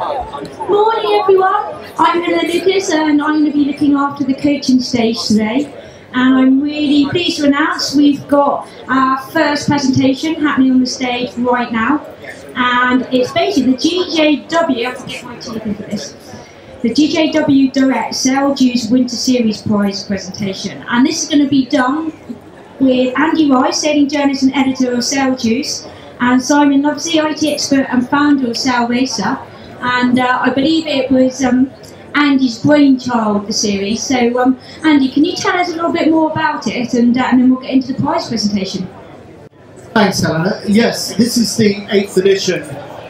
Morning everyone, I'm Helen Lucas and I'm going to be looking after the coaching stage today. And I'm really pleased to announce we've got our first presentation happening on the stage right now. And it's basically the GJW, I have to get my teeth into this, the GJW Direct SailJuice Winter Series Prize presentation. And this is going to be done with Andy Rice, sailing journalist and editor of SailJuice, and Simon Lovesey, IT expert and founder of SailRacer. And I believe it was Andy's brainchild, the series. So Andy, can you tell us a little bit more about it, and then we'll get into the prize presentation. Thanks, Helena. Yes, this is the 8th edition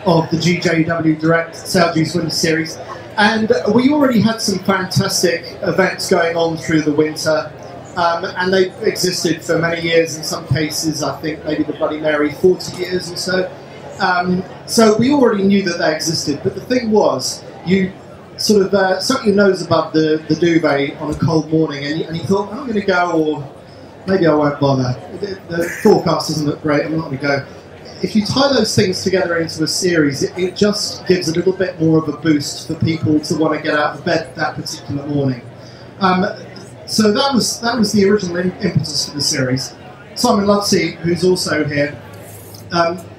of the GJW Direct SailJuice Winter Series, and we already had some fantastic events going on through the winter, and they've existed for many years, in some cases I think maybe the Bloody Mary 40 years or so. So we already knew that they existed, but the thing was, you sort of stuck your nose above the duvet on a cold morning and you thought, I'm going to go, or maybe I won't bother. The forecast doesn't look great, I'm not going to go. If you tie those things together into a series, it just gives a little bit more of a boost for people to want to get out of bed that particular morning. So that was the original impetus for the series. Simon Lovesey, who's also here,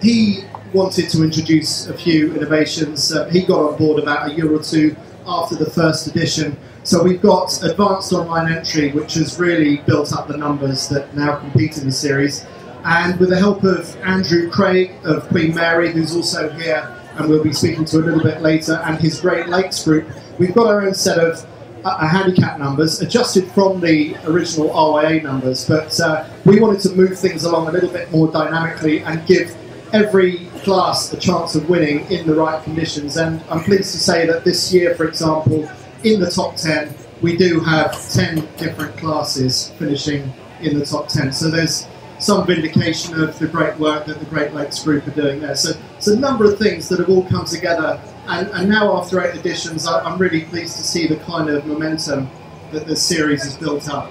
he wanted to introduce a few innovations. He got on board about a year or two after the first edition. So we've got advanced online entry, which has really built up the numbers that now compete in the series. And with the help of Andrew Craig of Queen Mary, who's also here and we'll be speaking to a little bit later, and his Great Lakes group, we've got our own set of handicap numbers, adjusted from the original RYA numbers, but we wanted to move things along a little bit more dynamically and give every class a chance of winning in the right conditions. And I'm pleased to say that this year, for example, in the top 10, we do have 10 different classes finishing in the top 10. So there's some vindication of the great work that the Great Lakes group are doing there. So it's a number of things that have all come together, and now after 8 editions, I'm really pleased to see the kind of momentum that the series has built up.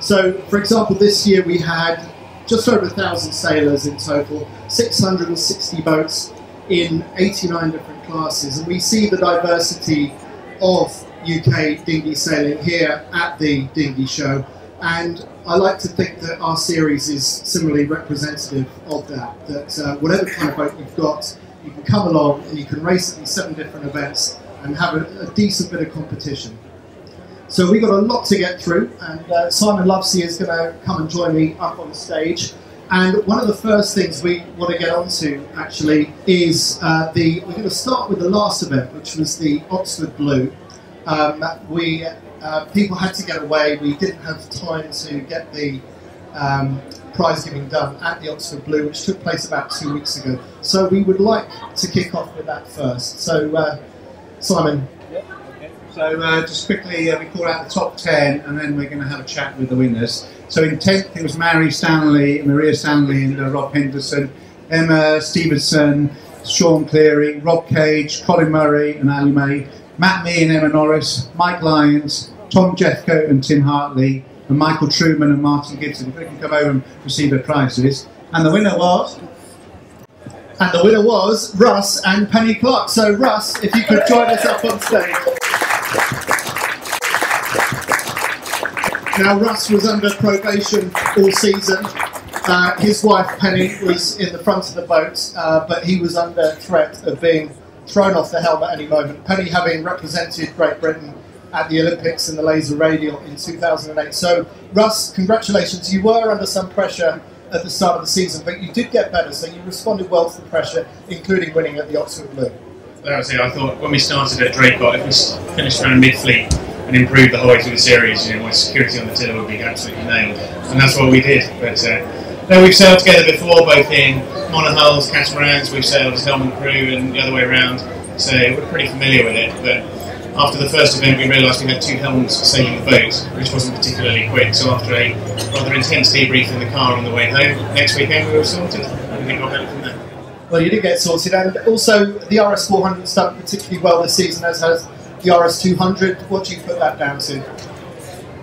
So, for example, this year we had just over 1,000 sailors in total, 660 boats in 89 different classes, and we see the diversity of UK dinghy sailing here at the Dinghy Show, and I like to think that our series is similarly representative of that, that whatever kind of boat you've got, you can come along and you can race at these 7 different events and have a decent bit of competition. So we've got a lot to get through, and Simon Lovesey is going to come and join me up on the stage. And one of the first things we want to get onto, actually, is we're going to start with the last event, which was the Oxford Blue. People had to get away. We didn't have time to get the prize giving done at the Oxford Blue, which took place about 2 weeks ago. So we would like to kick off with that first. So, Simon. So just quickly, we call out the top 10, and then we're going to have a chat with the winners. So in 10th, it was Mary Stanley, Maria Stanley and Rob Henderson, Emma Stevenson, Sean Cleary, Rob Cage, Colin Murray and Ali May, Matt Mee and Emma Norris, Mike Lyons, Tom Jeffcote and Tim Hartley, and Michael Truman and Martin Gibson. If they can come over and receive their prizes. And the winner was? And the winner was Russ and Penny Clark. So Russ, if you could join us up on stage. Now, Russ was under probation all season. His wife, Penny, was in the front of the boat, but he was under threat of being thrown off the helm at any moment. Penny having represented Great Britain at the Olympics in the laser radial in 2008. So, Russ, congratulations. You were under some pressure at the start of the season, but you did get better, so you responded well to the pressure, including winning at the Oxford Blue. That was it. I thought when we started at Draycott, if we finished around mid-fleet and improved the whole way through the series, you know, my security on the tiller would be absolutely nailed, and that's what we did. But no, we've sailed together before, both in monohulls, catamarans. We've sailed as helm and crew, and the other way around. So we're pretty familiar with it. But after the first event, we realised we had 2 helms sailing the boat, which wasn't particularly quick. So after a rather intense debrief in the car on the way home, next weekend we were sorted. I think got better from there. Well, you did get sorted, and also the RS 400 done particularly well this season, as has the RS 200. What do you put that down to?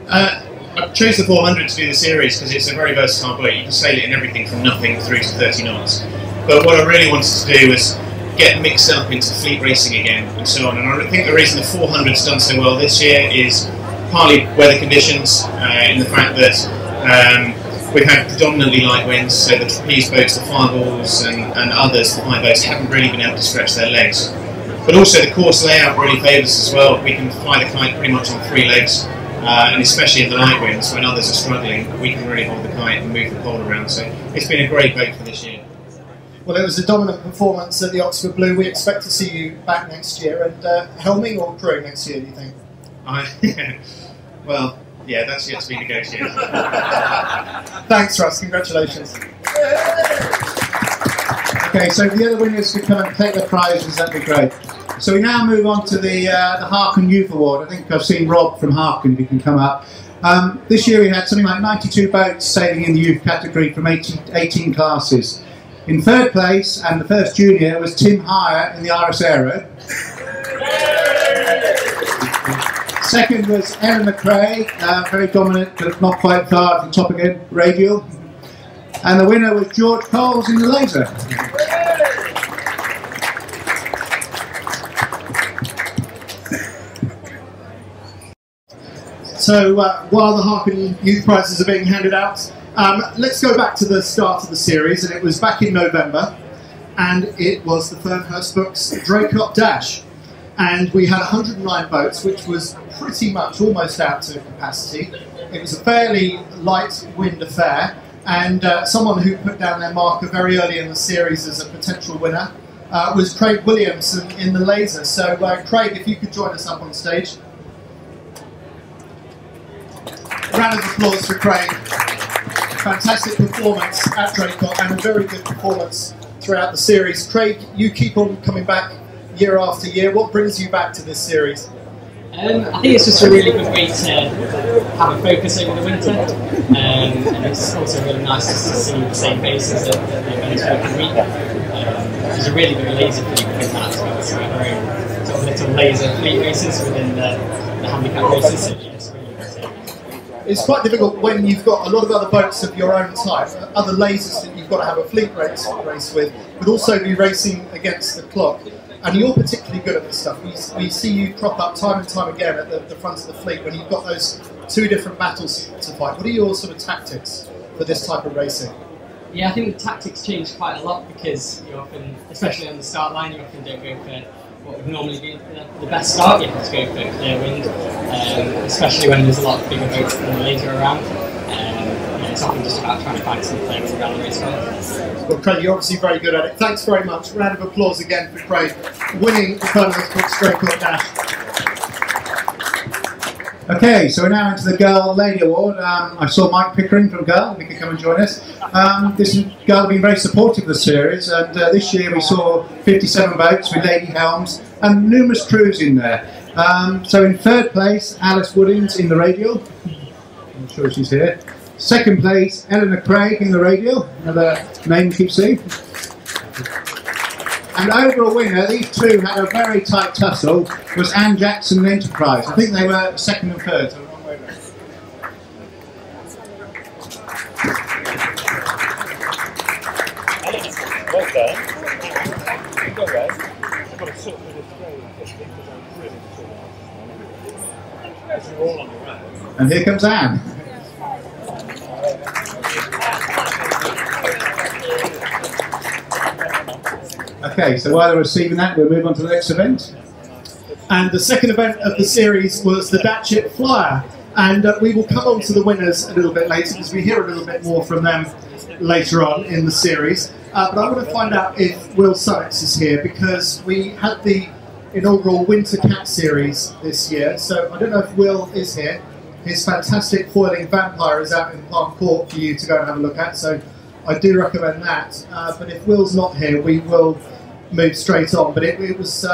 I chose the 400 to do the series because it's a very versatile boat. You can sail it in everything from nothing through to 30 knots. But what I really wanted to do was get mixed up into fleet racing again and so on. And I think the reason the 400's done so well this year is partly weather conditions, in the fact that we've had predominantly light winds, so the trapeze boats, the fireballs and others, the high boats, haven't really been able to stretch their legs. But also the course layout really favours us as well. We can fly the kite pretty much on 3 legs, and especially in the light winds when others are struggling, we can really hold the kite and move the pole around. So it's been a great boat for this year. Well, it was a dominant performance at the Oxford Blue. We expect to see you back next year. And helming or crew next year, do you think? Well, yeah, that's yet to be negotiated. Thanks, Russ. Congratulations. Okay, so if the other winners could come and take their prizes, that'd be great. So we now move on to the Harken Youth Award. I think I've seen Rob from Harken, if you can come up. This year we had something like 92 boats sailing in the youth category from 18 classes. In 3rd place, and the first junior, was Tim Hire in the RS Aero. 2nd was Ellen McRae, very dominant, but not quite far from the top again, radial. And the winner was George Coles in the laser. So while the Harken Youth Prizes are being handed out, let's go back to the start of the series, and it was back in November, and it was the Fernhurst Books Draycott Dash. And we had 109 boats, which was pretty much almost out to capacity. It was a fairly light wind affair, and someone who put down their marker very early in the series as a potential winner was Craig Williamson in the laser. So Craig, if you could join us up on stage. Round of applause for Craig. Fantastic performance at Draycott and a very good performance throughout the series. Craig, you keep on coming back year after year. What brings you back to this series? I think it's just a really good way to have a focus over the winter, and it's also really nice to see the same faces at the events every week. There's a really good laser fleet within that as well, so our own sort of little laser fleet races within the handicap races. So yeah, it's really good. It's quite difficult when you've got a lot of other boats of your own type, other lasers that you've got to have a fleet race with, but also be racing against the clock. And you're particularly good at this stuff. We see you crop up time and time again at the front of the fleet when you've got those 2 different battles to fight. What are your sort of tactics for this type of racing? Yeah, I think the tactics change quite a lot because you often, especially on the start line, you often don't go for what would normally be the best start. You have to go for clear wind, especially when there's a lot of bigger boats than the laser around. It's often just about trying to find some clear wind around the race. Well, Craig, you're obviously very good at it. Thanks very much. Round of applause again for Craig winning the Fernhurst Books Draycott Dash. Okay, so we're now into the Girl Lady Award. I saw Mike Pickering from Girl, if he could come and join us. This Girl have been very supportive of the series, and this year we saw 57 boats with lady helms and numerous crews in there. So in 3rd place, Alice Woodings in the radial. I'm sure she's here. 2nd place, Eleanor Craig in the radial, another name you keep seeing. And overall winner, these two had a very tight tussle, was Anne Jackson and Enterprise. I think they were 2nd and 3rd, so the wrong way around. Well done. Go away. I've got to sort of because I'm really because you're all on your own. And here comes Anne. Okay, so while they're receiving that, we'll move on to the next event. And the second event of the series was the Datchet Flyer. And we will come on to the winners a little bit later because we hear a little bit more from them later on in the series. But I want to find out if Will Summits is here because we had the inaugural Winter Cat series this year. So I don't know if Will is here. His fantastic foiling Vampire is out in Palm Court for you to go and have a look at. So I do recommend that. But if Will's not here, we will move straight on. But it was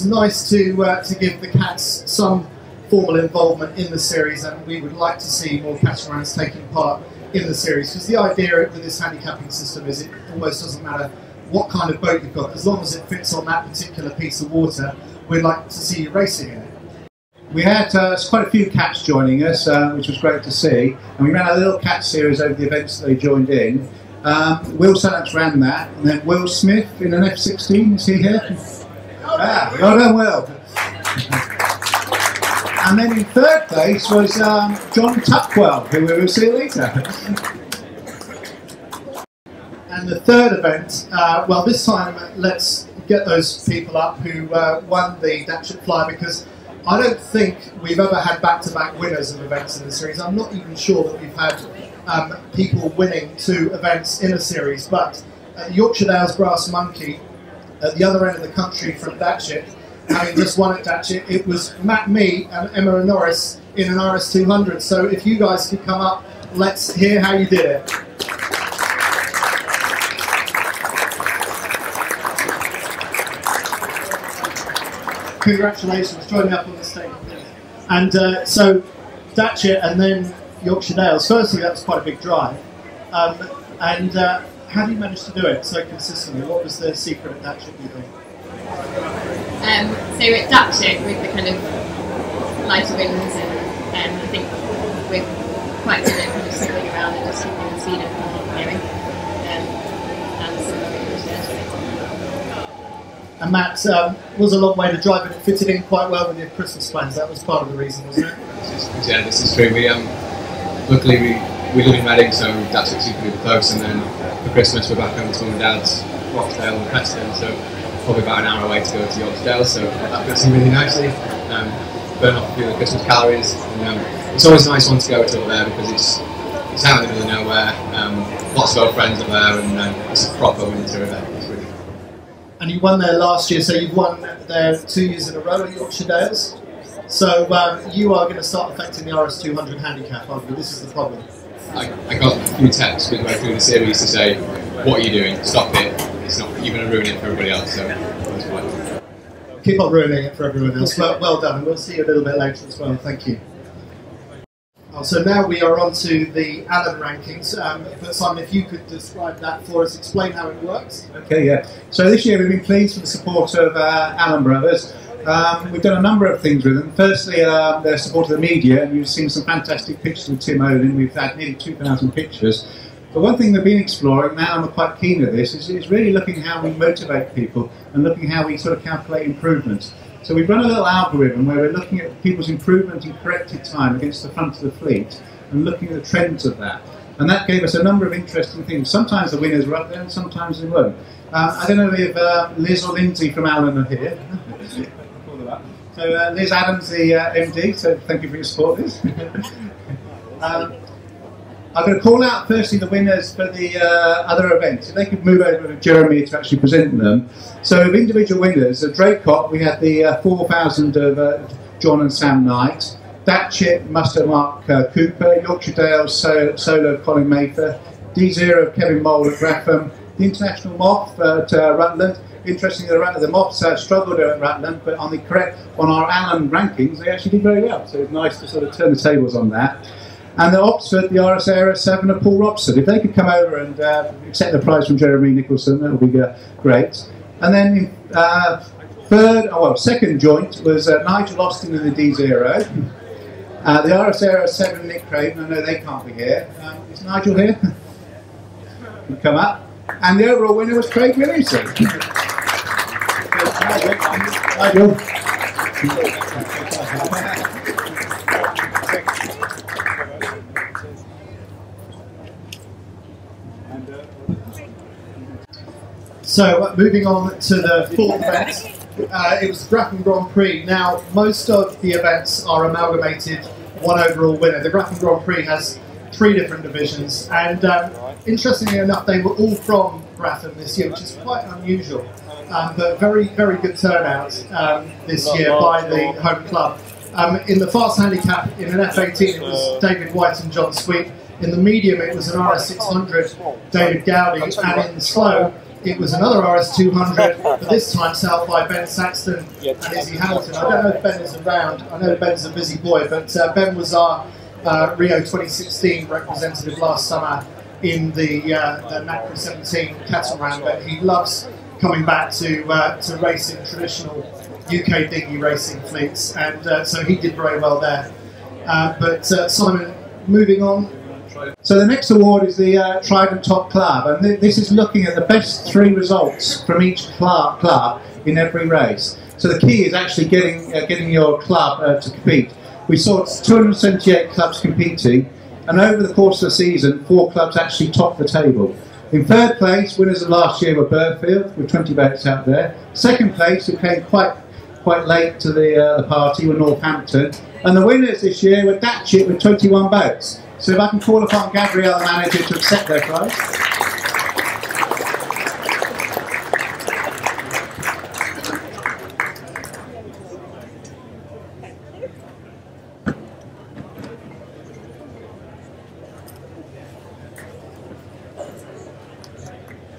nice to give the cats some formal involvement in the series, and we would like to see more catamarans taking part in the series, because the idea with this handicapping system is it almost doesn't matter what kind of boat you've got, as long as it fits on that particular piece of water, we'd like to see you racing in it. We had quite a few cats joining us, which was great to see, and we ran a little cat series over the events that they joined in. Will Sannox ran that, and then Will Smith in an F16, is he here? Ah, well done, Will. And then in third place was John Tuckwell, who we will see later. And the third event, well, this time let's get those people up who won the Datchet Flyer, because I don't think we've ever had back-to-back winners of events in the series. I'm not even sure that we've had people winning 2 events in a series, but Yorkshire Dales Brass Monkey at the other end of the country from Datchet, having just won at Datchet, it was Matt, me and Emma and Norris in an RS200. So if you guys could come up, let's hear how you did it. Congratulations, join me up on the stage. And so Datchet and then Yorkshire Dales. Firstly, that was quite a big drive. And how do you manage to do it so consistently? What was the secret at Datchet, do you think? So at Datchet, with the kind of lighter winds, and I think we're quite good at kind of circling around and just keeping the speed up and going. And Matt, was a long way to drive, but it fitted in quite well with your Christmas plans. That was part of the reason, wasn't it? Yeah, this is true. We luckily we live in Reading, so that's super close. And then for Christmas we're back home to Mum and Dad's, Rochdale and Preston, so probably about an hour away to go to Yorkshire Dale. So that fits in really nicely. Burn off a few of the Christmas calories. And, it's always a nice one to go to up there because it's out in the middle of nowhere. Lots of old friends up there, and it's a proper winter event. It's really fun. And you won there last year, so you've won there 2 years in a row at Yorkshire Dales. So you are going to start affecting the RS200 handicap, aren't you? This is the problem. I got a few texts midway through the series to say, what are you doing? Stop it. It's not, you're going to ruin it for everybody else. So that's fine. Keep on ruining it for everyone else. Well done, and we'll see you a little bit later as well. Thank you. So now we are on to the Allen rankings. But Simon, if you could describe that for us, explain how it works. Okay, yeah. So this year we've been pleased with the support of Allen Brothers. We've done a number of things with them. Firstly, their support of the media, and you've seen some fantastic pictures with Tim Olin. We've had nearly 2,000 pictures. But one thing we've been exploring, now and we're quite keen at this, is really looking how we motivate people and looking how we sort of calculate improvements. So we've run a little algorithm where we're looking at people's improvement in corrected time against the front of the fleet and looking at the trends of that. And that gave us a number of interesting things. Sometimes the winners were up there and sometimes they weren't. I don't know if Liz or Lindsay from Allen are here. So Liz Adams, the MD, so thank you for your support, Liz. I'm going to call out firstly the winners for the other events. If they could move over to Jeremy to actually present them. So of individual winners, at Draycott we had the 4,000 of John and Sam Knight, Datchet, Musto Mark Cooper, Yorkshire Dales Solo Colin Mather, D0 of Kevin Mole at Grapham, the International Moth at Rutland. Interestingly, the Moths struggled at Rutland, but on our Allen rankings they actually did very well. So it's nice to sort of turn the tables on that. And at Oxford, the RS 7 of Paul Robson. If they could come over and accept the prize from Jeremy Nicholson, that would be great. And then second joint was Nigel Austin in the D0. The RS 7 Nick Craven, I know they can't be here. Is Nigel here? He'd come up. And the overall winner was Craig Williamson. Nigel. So moving on to the fourth event, it was the Grapham Grand Prix. Now most of the events are amalgamated one overall winner. The Grapham Grand Prix has 3 different divisions, and interestingly enough they were all from Grapham this year, which is quite unusual, but very good turnout this year by the home club. In the fast handicap in an F18 it was David White and John Sweet. In the medium it was an RS600 David Gowdy, and in the slow it was another RS200, but this time sailed by Ben Saxton and Izzy Hamilton. I don't know if Ben is around. I know Ben's a busy boy, but Ben was our Rio 2016 representative last summer in the NACRA 17 catamaran, but he loves coming back to racing traditional UK dinghy racing fleets, and so he did very well there. But Simon, moving on. So the next award is the Trident Top Club, and this is looking at the best 3 results from each club in every race. So the key is actually getting your club to compete. We saw 278 clubs competing, and over the course of the season, 4 clubs actually topped the table. In 3rd place, winners of last year were BURGHFIELD with 20 boats out there. 2nd place, who came quite late to the party, were Northampton, and the winners this year were Datchet with 21 boats. So if I can call upon Gabrielle, the manager, to accept their prize.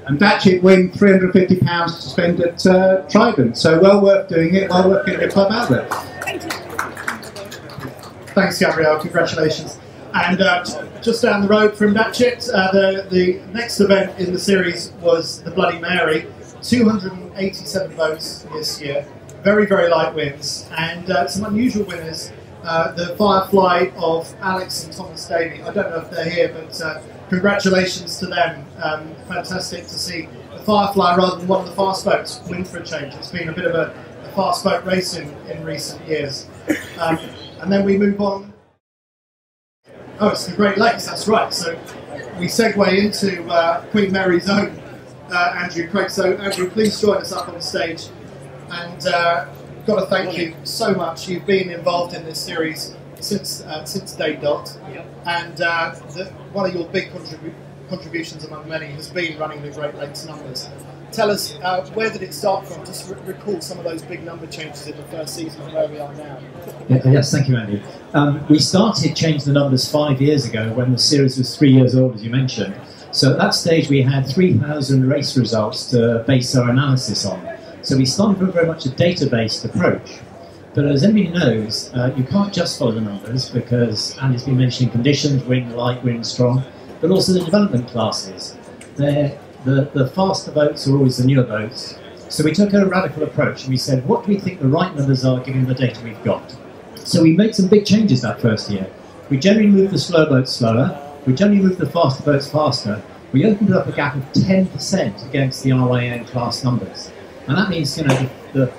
And Datchet win £350 to spend at Trident. So well worth doing it, well worth getting a club out there. Thanks, Gabrielle. Congratulations. And just down the road from Datchet, the next event in the series was the Bloody Mary. 287 boats this year. Very, very light winds. And some unusual winners. The Firefly of Alex and Thomas Daly. I don't know if they're here, but congratulations to them. Fantastic to see the Firefly rather than one of the fast boats win for a change. It's been a bit of a fast boat race in recent years. And then we move on. Oh, it's the Great Lakes, that's right. So we segue into Queen Mary's own Andrew Craig. So Andrew, please join us up on stage. And got to thank you so much. You've been involved in this series since day dot. Yep. And one of your big contributions among many has been running the Great Lakes numbers. Tell us, where did it start from? Just recall some of those big number changes in the first season and where we are now. Yes, thank you, Andy. We started changing the numbers 5 years ago when the series was 3 years old, as you mentioned. So at that stage we had 3,000 race results to base our analysis on. So we started with very much a data-based approach. But as everybody knows, you can't just follow the numbers because Andy's been mentioning conditions, wind light, wind strong, but also the development classes. The faster boats are always the newer boats. So we took a radical approach and we said, what do we think the right numbers are given the data we've got? So we made some big changes that first year. We generally moved the slow boats slower. We generally moved the faster boats faster. We opened up a gap of 10% against the RIN class numbers. And that means, you know, the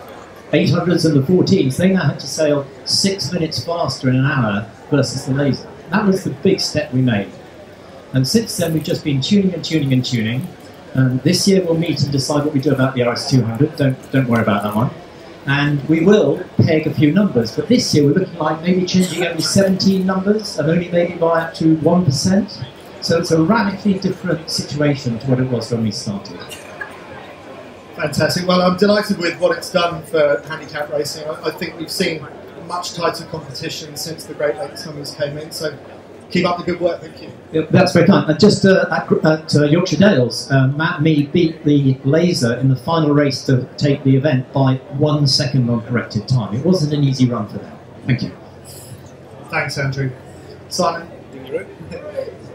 800s and the 14s, they now had to sail 6 minutes faster in an hour versus the laser. That was the big step we made. And since then, we've just been tuning and tuning and tuning. This year, we'll meet and decide what we do about the RS200. Don't worry about that one. And we will peg a few numbers. But this year, we're looking like maybe changing only 17 numbers and only maybe by up to 1%. So it's a radically different situation to what it was when we started. Fantastic. Well, I'm delighted with what it's done for handicap racing. I think we've seen much tighter competition since the Great Lakes numbers came in. So keep up the good work. Thank you. Yeah, that's very kind. And just at Yorkshire Dales, Matt Mead beat the laser in the final race to take the event by 1 second on corrected time. It wasn't an easy run for them. Thank you. Thanks, Andrew. Simon?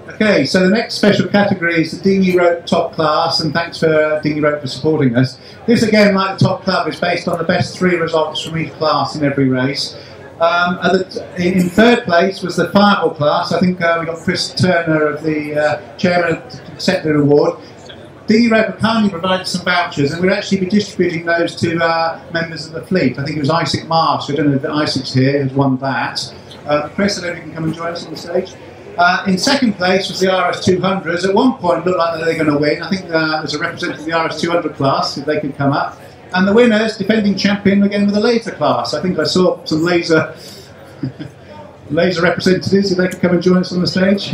Okay, so the next special category is the Dinghy Rope Top Class, and thanks for Dinghy Rope for supporting us. This, again, like the Top Club, is based on the best 3 results from each class in every race. In 3rd place was the Fireball class. I think we got Chris Turner, of the chairman, to accept the award. Dinghy Rope have kindly provided some vouchers, and we'll actually be distributing those to members of the fleet. I think it was Isaac Marsh, I don't know if Isaac's here, who's won that. Chris, I don't know if you can come and join us on the stage. In 2nd place was the RS200s. At one point, it looked like they were going to win. I think there's a representative of the RS200 class, if they could come up. And the winners, defending champion, again with the laser class. I think I saw some laser representatives, if they could come and join us on the stage.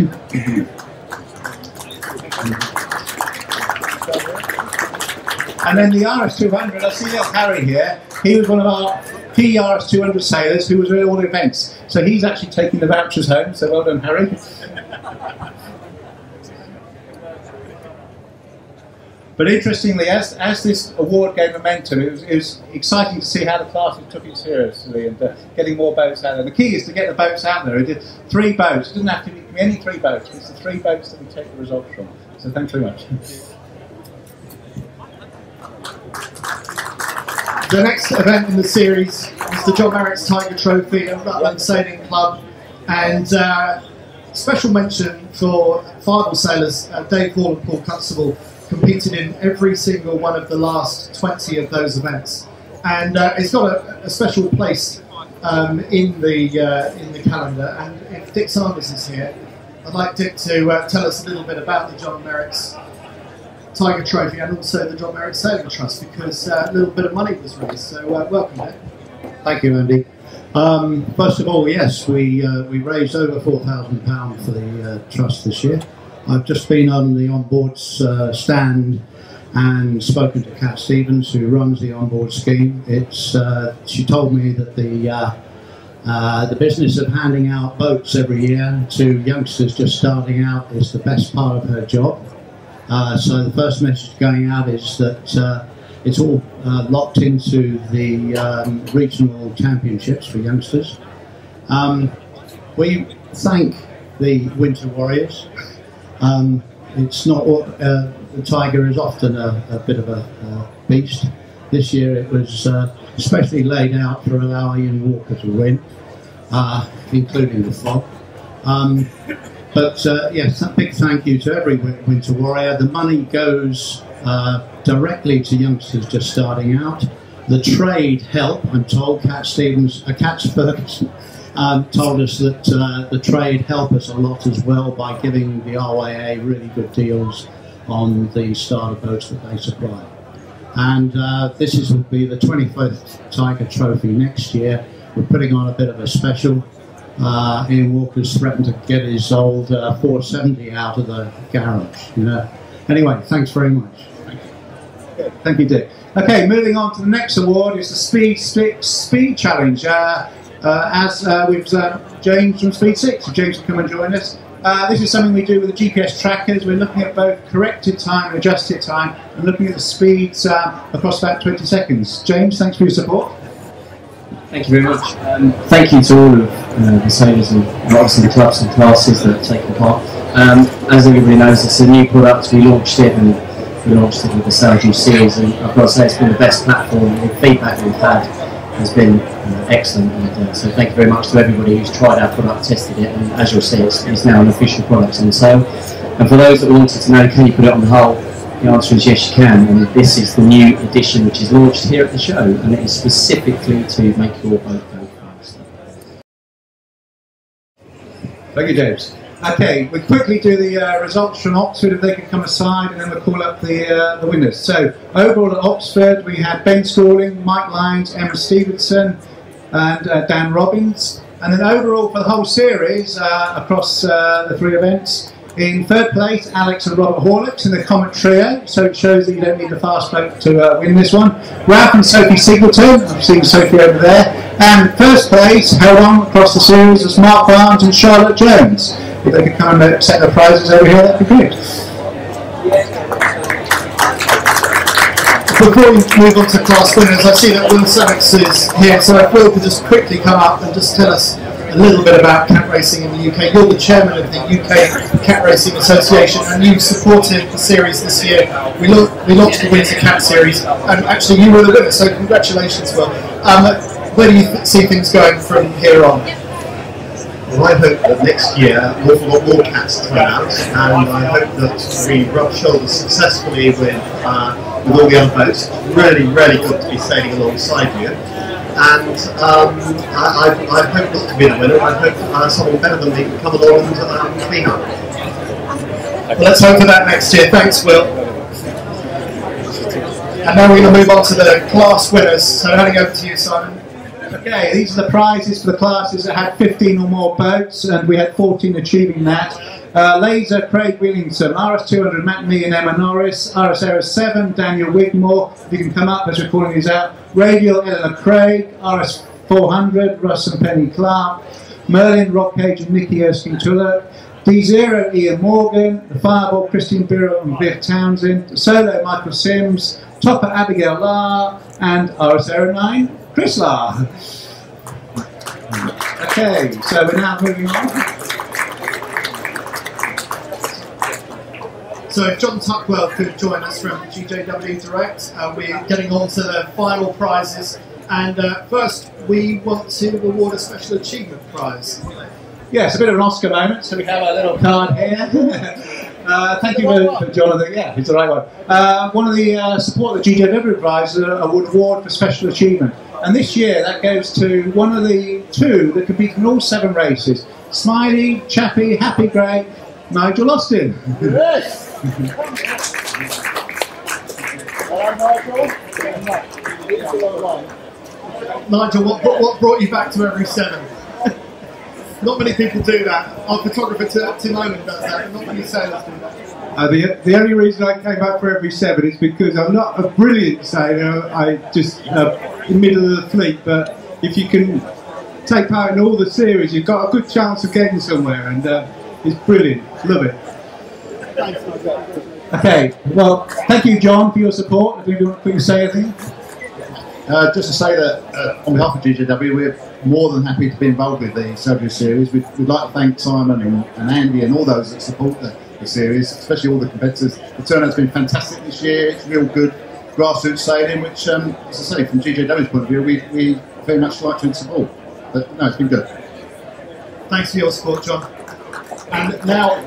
And then the RS200, I see little Harry here. He was one of our key RS200 sailors who was at all the events. So he's actually taking the vouchers home, so well done, Harry. But interestingly, as this award gained momentum, it was exciting to see how the classes took it seriously and getting more boats out there. The key is to get the boats out there. We did 3 boats. It doesn't have to be any 3 boats. It's the 3 boats that we take the results from. So thanks very much. The next event in the series is the John Marriott Tiger Trophy at Rutland Sailing Club, and special mention for Fireball sailors, Dave Hall and Paul Constable competed in every single one of the last 20 of those events. And it's got a special place in the calendar. And if Dick Sanders is here, I'd like Dick to tell us a little bit about the John Merrick's Tiger Trophy and also the John Merrick Sailing Trust, because a little bit of money was raised. So welcome, Dick. Thank you, Andy. First of all, yes, we raised over £4,000 for the trust this year. I've just been on the onboard stand and spoken to Kat Stevens, who runs the onboard scheme. She told me that the business of handing out boats every year to youngsters just starting out is the best part of her job. So the first message going out is that it's all locked into the regional championships for youngsters. We thank the Winter Warriors. It's not what the Tiger is often a bit of a beast. This year it was especially laid out for allowing Ian Walker to win, including the fog. But yes, a big thank you to every Winter Warrior. The money goes directly to youngsters just starting out. The trade help, I'm told, Kat Ferguson told us that the trade help us a lot as well by giving the RYA really good deals on the starter boats that they supply. And this will be the 25th Tiger Trophy next year. We're putting on a bit of a special. Ian Walker's threatened to get his old 470 out of the garage. Anyway, thanks very much. Thank you, Dick. Okay, moving on to the next award is the Speed Sticks Speed Challenge. With James from Speed 6. So James will come and join us. This is something we do with the GPS trackers. We're looking at both corrected time and adjusted time, and looking at the speeds across about 20 seconds. James, thanks for your support. Thank you very much. Thank you to all of the sailors and obviously the clubs and classes that have taken part. As everybody knows, it's a new product. We launched it with the SailJuice series, and I've got to say it's been the best platform. The feedback we've had has been excellent, and so thank you very much to everybody who's tried our product, tested it, and as you'll see, it's now an official product on sale. And for those that wanted to know, can you put it on the hull? The answer is yes, you can, and this is the new edition which is launched here at the show, and it is specifically to make your boat go faster. Thank you, James. Okay, we'll quickly do the results from Oxford, if they could come aside, and then we'll call up the winners. So, overall at Oxford, we had Ben Stalling, Mike Lyons, Emma Stevenson, and Dan Robbins. And then overall for the whole series, across the three events, in third place, Alex and Robert Horlicks in the Comet Trio, so it shows that you don't need a fast boat to win this one. Ralph and Sophie Singleton, I've seen Sophie over there. And first place, held on across the series, was Mark Barnes and Charlotte Jones. If they could come and accept their prizes over here, that'd be good. Before we move on to class winners, I see that Will Senex is here, so if Will could just quickly come up and just tell us a little bit about cat racing in the UK. You're the chairman of the UK Cat Racing Association, and you've supported the series this year. We launched the Winter Cat Series, and actually you were the winner, so congratulations, Will. Where do you see things going from here on? Well, I hope that next year an awful lot more cats turn out, and I hope that we rub shoulders successfully with all the other boats. Really, really good to be sailing alongside you. And I hope not to be the winner. I hope someone better than me can come along and clean up. Well, let's hope for that next year. Thanks, Will. And now we're going to move on to the class winners. So handing over to you, Simon. Okay, these are the prizes for the classes that had 15 or more boats, and we had 14 achieving that. Laser, Craig Willington, RS200, Matt Me and Emma Norris, RS 7, Daniel Wigmore, if you can come up as we're calling these out, Radial, Eleanor Craig, RS 400, Russ and Penny Clark, Merlin, Rob Page and Nikki Erskine Tulloch, D0, Ian Morgan, the Fireball, Christine Birrell and Viv Townsend, the Solo, Michael Sims, Topper, Abigail Lahr, and RS 09, Chris Lahr. Okay, so we're now moving on. So if John Tuckwell could join us from GJW Direct, we're getting on to the final prizes, and first we want to award a special achievement prize. Yes, a bit of an Oscar moment, so we have our little card here. Thank you for Jonathan. Yeah, it's the right one. One of the support the GJW provides award for special achievement, and this year that goes to one of the two that competed in all 7 races: Smiley, Chappy, Happy Grey, Nigel Austin. Yes. Nigel, what brought you back to every 7? Not many people do that. Our photographer Tim Oman does that, but not many sailors do that. The only reason I came back for every 7 is because I'm not a brilliant sailor. I just in the middle of the fleet. But if you can take part in all the series, you've got a good chance of getting somewhere, and it's brilliant. Love it. Thanks, Nigel. Okay, well, thank you, John, for your support. If you want to say anything. Just to say that on behalf of GJW, we're more than happy to be involved with the SailJuice series. We'd like to thank Simon and Andy and all those that support the series, especially all the competitors. The turnout's been fantastic this year. It's real good grassroots sailing, which, as I say, from GJW's point of view, we very much like to support. But no, it's been good. Thanks for your support, John. And now,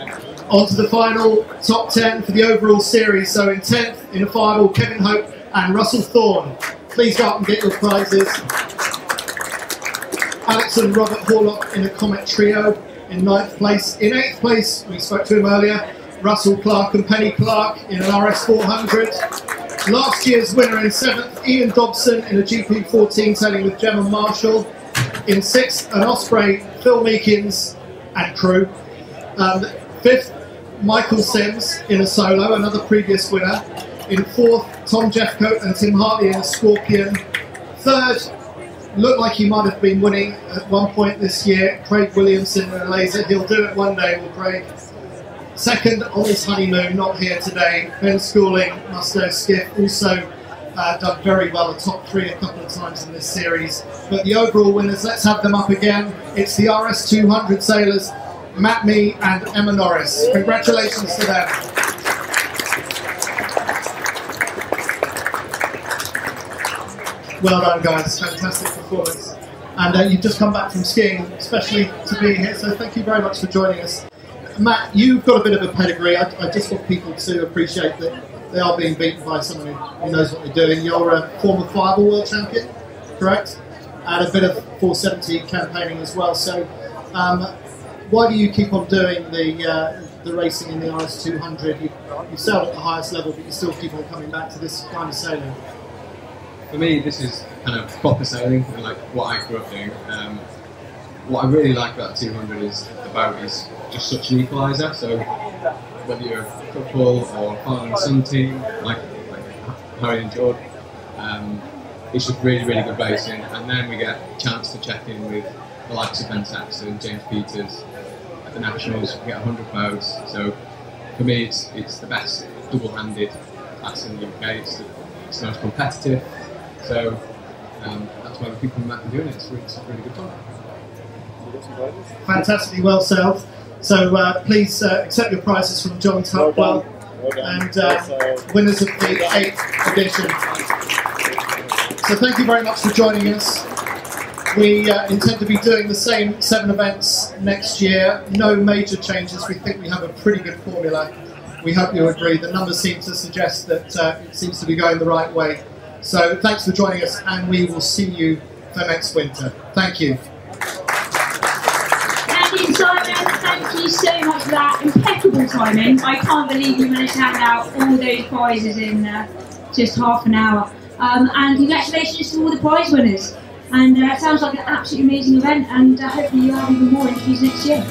on to the final top 10 for the overall series. So in 10th, in the final, Kevin Hope and Russell Thorne. Please go up and get your prizes. Alex and Robert Horlock in a Comet Trio in 9th place. In 8th place, we spoke to him earlier, Russell Clark and Penny Clark in an RS 400. Last year's winner in 7th, Ian Dobson in a GP14 sailing with Gemma Marshall. In 6th, an Osprey, Phil Meekins and crew. 5th, Michael Sims in a solo, another previous winner. In 4th, Tom Jeffcote and Tim Hartley in a Scorpion. 3rd, looked like he might have been winning at one point this year, Craig Williamson in a Laser. He'll do it one day, will Craig. 2nd, on his honeymoon, not here today, Ben Schooling, Musto, Skiff, also done very well, the top 3 a couple of times in this series. But the overall winners, let's have them up again. It's the RS 200 sailors, Matt Mee and Emma Norris. Congratulations to them. Well done, guys. Fantastic performance. And you've just come back from skiing, especially to be here, so thank you very much for joining us. Matt, you've got a bit of a pedigree. I just want people to appreciate that they are being beaten by someone who knows what they're doing. You're a former Fireball World Champion, correct? And a bit of 470 campaigning as well. So why do you keep on doing the racing in the RS 200? You sailed at the highest level, but you still keep on coming back to this kind of sailing. For me, this is kind of proper sailing, and like what I grew up doing. What I really like about 200 is the boat is just such an equaliser. So whether you're a couple or a father and son team, like Harry and George, it's just really, really good racing. And then we get a chance to check in with the likes of Ben Saxton, James Peters. At the Nationals, we get 100 boats. So for me, it's the best double-handed class in the UK. It's the most competitive. So that's why we keep coming back and doing it. It's a really good time. Fantastically well sailed. So please accept your prizes from John Tutwell and winners of the 8th edition. So thank you very much for joining us. We intend to be doing the same 7 events next year. No major changes. We think we have a pretty good formula. We hope you agree. The numbers seem to suggest that it seems to be going the right way. So thanks for joining us, and we will see you for next winter. Thank you. Andy and Simon, thank you so much for that impeccable timing. I can't believe you managed to hand out all those prizes in just half an hour. And congratulations to all the prize winners. And it sounds like an absolutely amazing event, and hopefully you'll have even more interviews next year.